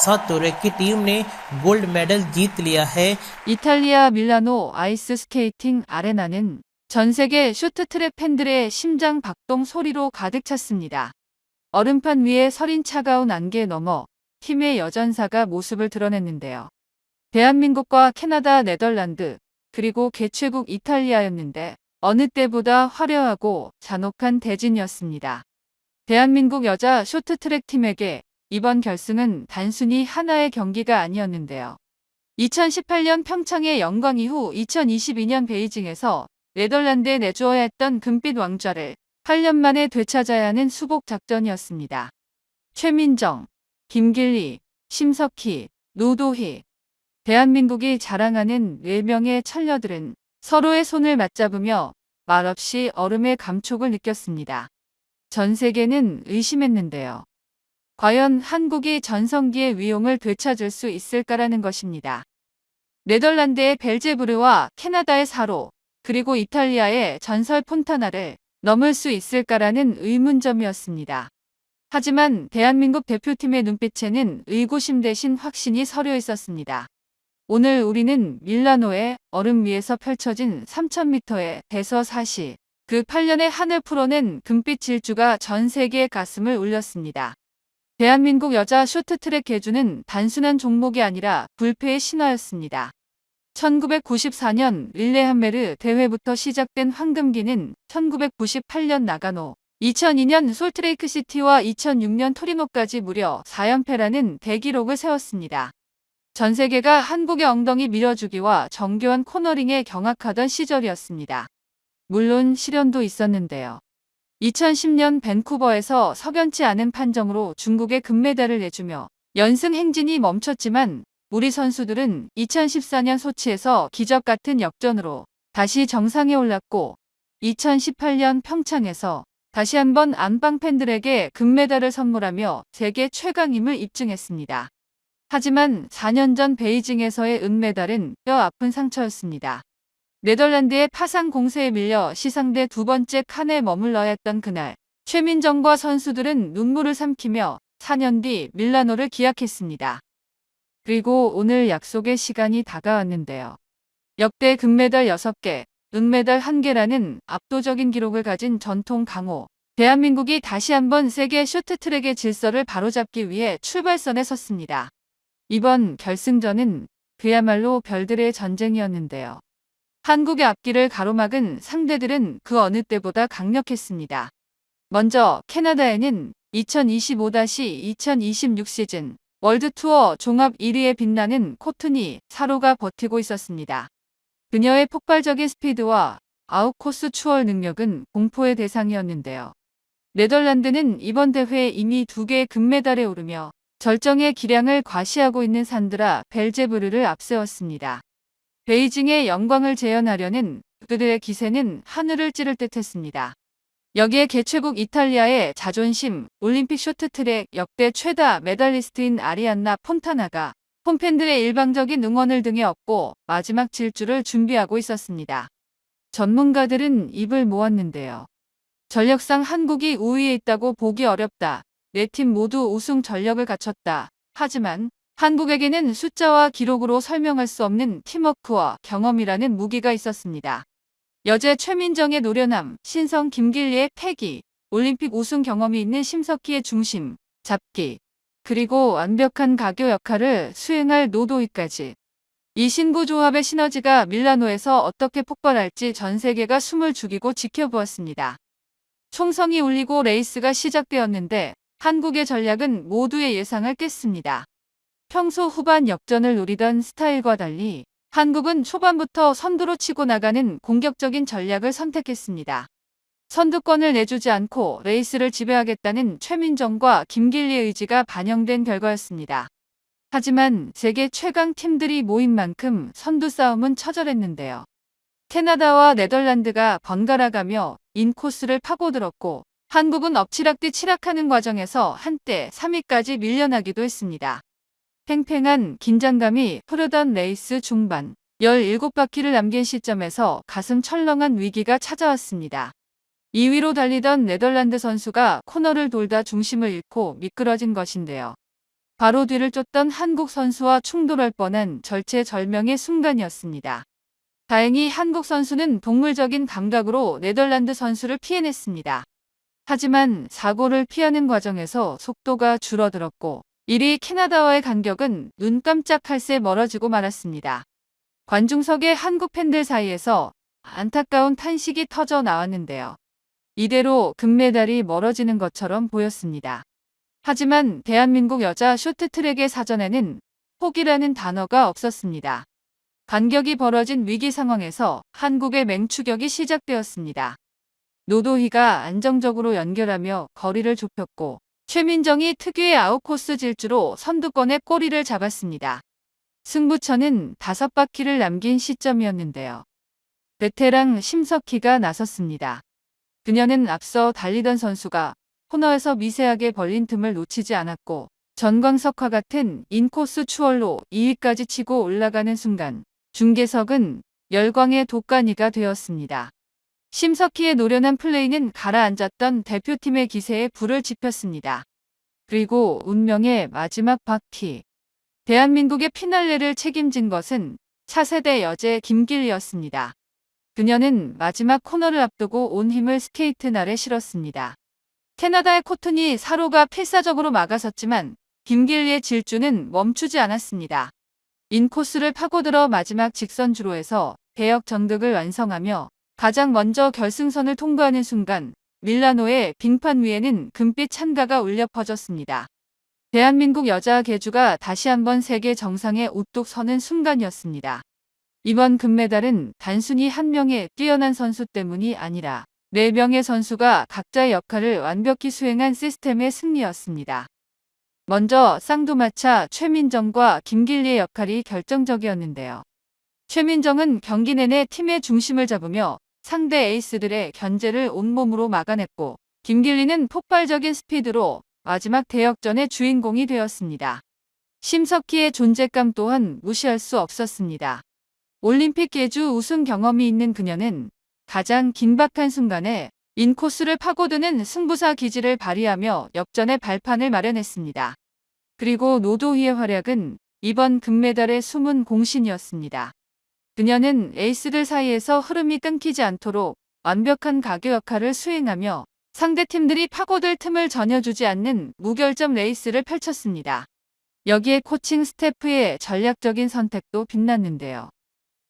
साथ तुर्क की टीम ने गोल्ड मेडल जीत लिया है। 이탈리아 밀라노 아이스 스케이팅 아레나는 전 세계 쇼트트랙 팬들의 심장 박동 소리로 가득 찼습니다. 얼음판 위에 서린 차가운 안개 너머 팀의 여전사가 모습을 드러냈는데요. 대한민국과 캐나다, 네덜란드, 그리고 개최국 이탈리아였는데 어느 때보다 화려하고 잔혹한 대진이었습니다. 대한민국 여자 쇼트트랙 팀에게 이번 결승은 단순히 하나의 경기가 아니었는데요. 2018년 평창의 영광 이후 2022년 베이징에서 네덜란드에 내주어야 했던 금빛 왕좌를 8년 만에 되찾아야 하는 수복 작전이었습니다. 최민정, 김길리, 심석희, 노도희, 대한민국이 자랑하는 4명의 천녀들은 서로의 손을 맞잡으며 말없이 얼음의 감촉을 느꼈습니다. 전 세계는 의심했는데요. 과연 한국이 전성기의 위용을 되찾을 수 있을까라는 것입니다. 네덜란드의 벨제부르와 캐나다의 사로, 그리고 이탈리아의 전설 폰타나를 넘을 수 있을까라는 의문점이었습니다. 하지만 대한민국 대표팀의 눈빛에는 의구심 대신 확신이 서려 있었습니다. 오늘 우리는 밀라노의 얼음 위에서 펼쳐진 3000m의 대서사시, 그 8년의 한을 풀어낸 금빛 질주가 전 세계의 가슴을 울렸습니다. 대한민국 여자 쇼트트랙 계주는 단순한 종목이 아니라 불패의 신화였습니다. 1994년 릴레한메르 대회부터 시작된 황금기는 1998년 나가노, 2002년 솔트레이크시티와 2006년 토리노까지 무려 4연패라는 대기록을 세웠습니다. 전 세계가 한국의 엉덩이 밀어주기와 정교한 코너링에 경악하던 시절이었습니다. 물론 시련도 있었는데요. 2010년 밴쿠버에서 석연치 않은 판정으로 중국에 금메달을 내주며 연승 행진이 멈췄지만 우리 선수들은 2014년 소치에서 기적 같은 역전으로 다시 정상에 올랐고 2018년 평창에서 다시 한번 안방 팬들에게 금메달을 선물하며 세계 최강임을 입증했습니다. 하지만 4년 전 베이징에서의 은메달은 뼈 아픈 상처였습니다. 네덜란드의 파상 공세에 밀려 시상대 2번째 칸에 머물러야 했던 그날, 최민정과 선수들은 눈물을 삼키며 4년 뒤 밀라노를 기약했습니다. 그리고 오늘 약속의 시간이 다가왔는데요. 역대 금메달 6개, 은메달 1개라는 압도적인 기록을 가진 전통 강호, 대한민국이 다시 한번 세계 쇼트트랙의 질서를 바로잡기 위해 출발선에 섰습니다. 이번 결승전은 그야말로 별들의 전쟁이었는데요. 한국의 앞길을 가로막은 상대들은 그 어느 때보다 강력했습니다. 먼저 캐나다에는 2025-2026 시즌 월드투어 종합 1위에 빛나는 코트니 사로가 버티고 있었습니다. 그녀의 폭발적인 스피드와 아웃코스 추월 능력은 공포의 대상이었는데요. 네덜란드는 이번 대회에 이미 2개의 금메달에 오르며 절정의 기량을 과시하고 있는 산드라 벨제브르를 앞세웠습니다. 베이징의 영광을 재현하려는 그들의 기세는 하늘을 찌를 듯했습니다. 여기에 개최국 이탈리아의 자존심, 올림픽 쇼트트랙 역대 최다 메달리스트인 아리안나 폰타나가 홈팬들의 일방적인 응원을 등에 업고 마지막 질주를 준비하고 있었습니다. 전문가들은 입을 모았는데요. 전력상 한국이 우위에 있다고 보기 어렵다. 4팀 모두 우승 전력을 갖췄다. 하지만 한국에게는 숫자와 기록으로 설명할 수 없는 팀워크와 경험이라는 무기가 있었습니다. 여제 최민정의 노련함, 신성 김길리의 패기, 올림픽 우승 경험이 있는 심석희의 중심, 잡기, 그리고 완벽한 가교 역할을 수행할 노도희까지. 이 신부 조합의 시너지가 밀라노에서 어떻게 폭발할지 전 세계가 숨을 죽이고 지켜보았습니다. 총성이 울리고 레이스가 시작되었는데 한국의 전략은 모두의 예상을 깼습니다. 평소 후반 역전을 노리던 스타일과 달리 한국은 초반부터 선두로 치고 나가는 공격적인 전략을 선택했습니다. 선두권을 내주지 않고 레이스를 지배하겠다는 최민정과 김길리의 의지가 반영된 결과였습니다. 하지만 세계 최강 팀들이 모인 만큼 선두 싸움은 처절했는데요. 캐나다와 네덜란드가 번갈아가며 인코스를 파고들었고 한국은 엎치락뒤 치락하는 과정에서 한때 3위까지 밀려나기도 했습니다. 팽팽한 긴장감이 흐르던 레이스 중반 17바퀴를 남긴 시점에서 가슴 철렁한 위기가 찾아왔습니다. 2위로 달리던 네덜란드 선수가 코너를 돌다 중심을 잃고 미끄러진 것인데요. 바로 뒤를 쫓던 한국 선수와 충돌할 뻔한 절체절명의 순간이었습니다. 다행히 한국 선수는 동물적인 감각으로 네덜란드 선수를 피해냈습니다. 하지만 사고를 피하는 과정에서 속도가 줄어들었고 1위 캐나다와의 간격은 눈 깜짝할 새 멀어지고 말았습니다. 관중석의 한국 팬들 사이에서 안타까운 탄식이 터져 나왔는데요. 이대로 금메달이 멀어지는 것처럼 보였습니다. 하지만 대한민국 여자 쇼트트랙의 사전에는 포기라는 단어가 없었습니다. 간격이 벌어진 위기 상황에서 한국의 맹추격이 시작되었습니다. 노도희가 안정적으로 연결하며 거리를 좁혔고 최민정이 특유의 아웃코스 질주로 선두권의 꼬리를 잡았습니다. 승부처는 5바퀴를 남긴 시점이었는데요. 베테랑 심석희가 나섰습니다. 그녀는 앞서 달리던 선수가 코너에서 미세하게 벌린 틈을 놓치지 않았고 전광석과 같은 인코스 추월로 2위까지 치고 올라가는 순간 중계석은 열광의 독간이가 되었습니다. 심석희의 노련한 플레이는 가라앉았던 대표팀의 기세에 불을 지폈습니다. 그리고 운명의 마지막 바퀴. 대한민국의 피날레를 책임진 것은 차세대 여제 김길리였습니다. 그녀는 마지막 코너를 앞두고 온 힘을 스케이트 날에 실었습니다. 캐나다의 코튼이 사로가 필사적으로 막아섰지만 김길리의 질주는 멈추지 않았습니다. 인코스를 파고들어 마지막 직선 주로에서 대역 전극을 완성하며 가장 먼저 결승선을 통과하는 순간 밀라노의 빙판 위에는 금빛 찬가가 울려 퍼졌습니다. 대한민국 여자 계주가 다시 한번 세계 정상에 우뚝 서는 순간이었습니다. 이번 금메달은 단순히 한 명의 뛰어난 선수 때문이 아니라 4명의 선수가 각자의 역할을 완벽히 수행한 시스템의 승리였습니다. 먼저 쌍두마차 최민정과 김길리의 역할이 결정적이었는데요. 최민정은 경기 내내 팀의 중심을 잡으며 상대 에이스들의 견제를 온몸으로 막아냈고 김길리는 폭발적인 스피드로 마지막 대역전의 주인공이 되었습니다. 심석희의 존재감 또한 무시할 수 없었습니다. 올림픽 계주 우승 경험이 있는 그녀는 가장 긴박한 순간에 인코스를 파고드는 승부사 기질을 발휘하며 역전의 발판을 마련했습니다. 그리고 노도희의 활약은 이번 금메달의 숨은 공신이었습니다. 그녀는 에이스들 사이에서 흐름이 끊기지 않도록 완벽한 가교 역할을 수행하며 상대팀들이 파고들 틈을 전혀 주지 않는 무결점 레이스를 펼쳤습니다. 여기에 코칭 스태프의 전략적인 선택도 빛났는데요.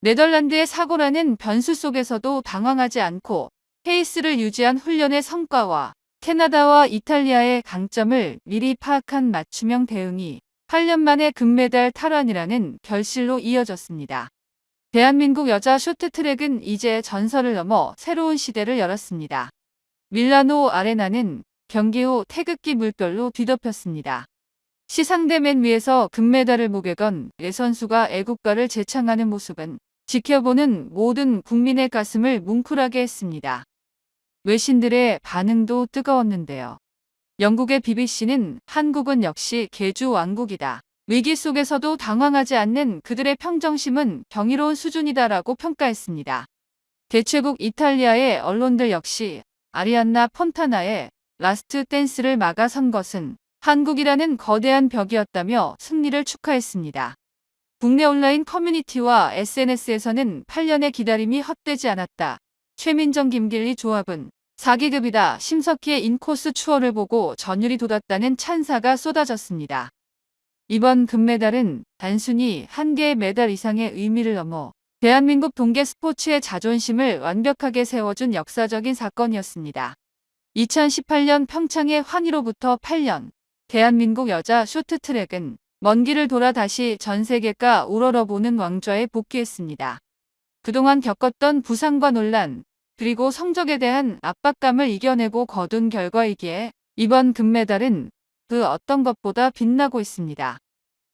네덜란드의 사고라는 변수 속에서도 당황하지 않고 페이스를 유지한 훈련의 성과와 캐나다와 이탈리아의 강점을 미리 파악한 맞춤형 대응이 8년 만에 금메달 탈환이라는 결실로 이어졌습니다. 대한민국 여자 쇼트트랙은 이제 전설을 넘어 새로운 시대를 열었습니다. 밀라노 아레나는 경기 후 태극기 물결로 뒤덮였습니다. 시상대 맨 위에서 금메달을 목에 건 네 선수가 애국가를 재창하는 모습은 지켜보는 모든 국민의 가슴을 뭉클하게 했습니다. 외신들의 반응도 뜨거웠는데요. 영국의 BBC는 한국은 역시 계주 왕국이다. 위기 속에서도 당황하지 않는 그들의 평정심은 경이로운 수준이다라고 평가했습니다. 대체국 이탈리아의 언론들 역시 아리안나 폰타나의 라스트 댄스를 막아선 것은 한국이라는 거대한 벽이었다며 승리를 축하했습니다. 국내 온라인 커뮤니티와 SNS에서는 8년의 기다림이 헛되지 않았다. 최민정 김길리 조합은 4기급이다. 심석희의 인코스 추월을 보고 전율이 돋았다는 찬사가 쏟아졌습니다. 이번 금메달은 단순히 한 개의 메달 이상의 의미를 넘어 대한민국 동계 스포츠의 자존심을 완벽하게 세워준 역사적인 사건이었습니다. 2018년 평창의 환희로부터 8년, 대한민국 여자 쇼트트랙은 먼 길을 돌아 다시 전 세계가 우러러보는 왕좌에 복귀했습니다. 그동안 겪었던 부상과 논란, 그리고 성적에 대한 압박감을 이겨내고 거둔 결과이기에 이번 금메달은 그 어떤 것보다 빛나고 있습니다.